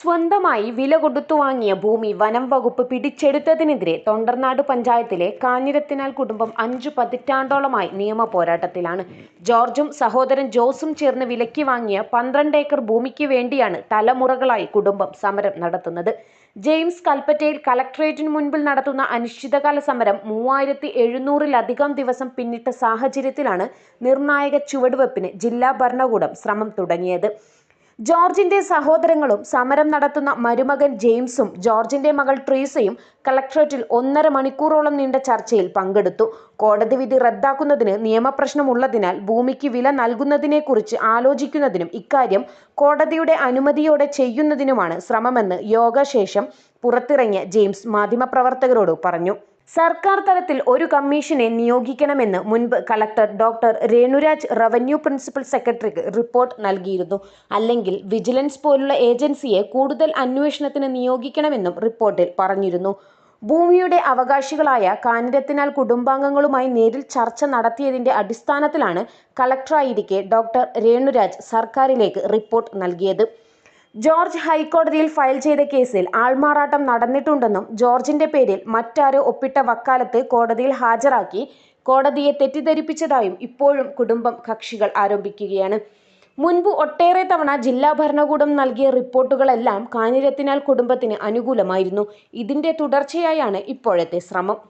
സ്വന്തമായി വില കൊടുത്തു വാങ്ങിയ ഭൂമി വനം വകുപ്പ് പിടിച്ചെടുത്തതിനെതിരെ തൊണ്ടർനാട് പഞ്ചായത്തിലെ കാഞ്ഞിരത്തിനാൽ കുടുംബം 5 പതിറ്റാണ്ടോളമായി നിയമ പോരാട്ടത്തിലാണ്. ജോർജും സഹോദരൻ ജോസും ചേർന്ന് വിലയ്ക്ക് വാങ്ങിയ 12 ഏക്കർ ഭൂമിക്ക് വേണ്ടിയാണ് തലമുറകളായി കുടുംബം സമരം നടത്തുന്നത്. ജെയിംസ് കൽപ്പറ്റയിൽ കളക്ടറേറ്റിന് മുൻപിൽ നടത്തുന്ന അനിശ്ചിതകാല സമരം 3700-ലധികം ദിവസം പിന്നിട്ട സാഹചര്യത്തിലാണ് നിർണായക ചുവടുവെപ്പിന് ജില്ലാ ഭരണകൂടം ശ്രമം തുടങ്ങിയത്. ജോർജിന്റെ സഹോദരങ്ങളും സമരം നടത്തുന്ന മരുമകൻ ജെയിംസും ജോർജിന്റെ മകൾ ട്രീസയും കളക്ടറേറ്റിൽ 1.5 മണിക്കൂറോളം നീണ്ട ചർച്ചയിൽ പങ്കെടുത്തു. കോടതി വിധി റദ്ദാക്കുന്നതിന് നിയമപ്രശ്നമുള്ളതിനാൽ ഭൂമിക്ക് വില നൽകുന്നതിനെക്കുറിച്ച് ആലോചിക്കുന്നതിനും ഇക്കാര്യം കോടതിയുടെ അനുമതിയോടെ ചെയ്യുന്നതിനുമാണ് ശ്രമമെന്ന് യോഗശേഷം പുറത്തിറങ്ങിയ ജെയിംസ് മാധ്യമപ്രവർത്തകരോട് പറഞ്ഞു. സർക്കാർ തലത്തിൽ ഒരു കമ്മീഷനെ നിയോഗിക്കണമെന്ന് മുൻപ് collector doctor Renu Raj revenue principal സെക്രട്ടറിക്ക് റിപ്പോർട്ട് നൽകിയിരുന്നു. അല്ലെങ്കിൽ വിജിലൻസ് പോലുള്ള ഏജൻസിയെ കൂടുതൽ അന്വേഷണത്തിന് നിയോഗിക്കണമെന്നും റിപ്പോർട്ടിൽ പറഞ്ഞിരുന്നു. ഭൂമിയുടെ അവകാശികളായ കാഞ്ഞിരത്തിനാൽ കുടുംബാംഗങ്ങളുമായി നേരിൽ ചർച്ച നടത്തിയതിന്റെ അടിസ്ഥാനത്തിലാണ് കളക്ടറായിരിക്കെ ഡോക്ടർ രേണുരാജ് സർക്കാരിലേക്ക് റിപ്പോർട്ട് നൽകിയത്. ജോർജ് ഹൈക്കോടതിയിൽ ഫയൽ ചെയ്ത കേസിൽ ആൾമാറാട്ടം നടന്നിട്ടുണ്ടെന്നും ജോർജിന്റെ പേരിൽ മറ്റാരോ ഒപ്പിട്ട വക്കാലത്ത് കോടതിയിൽ ഹാജരാക്കി കോടതിയെ തെറ്റിദ്ധരിപ്പിച്ചതായും ഇപ്പോഴും കുടുംബം കക്ഷികൾ ആരോപിക്കുകയാണ്. മുൻപ് ഒട്ടേറെ തവണ ജില്ലാ ഭരണകൂടം നൽകിയ റിപ്പോർട്ടുകളെല്ലാം കാഞ്ഞിരത്തിനാൽ കുടുംബത്തിന് അനുകൂലമായിരുന്നു. ഇതിന്റെ തുടർച്ചയായാണ് ഇപ്പോഴത്തെ ശ്രമം.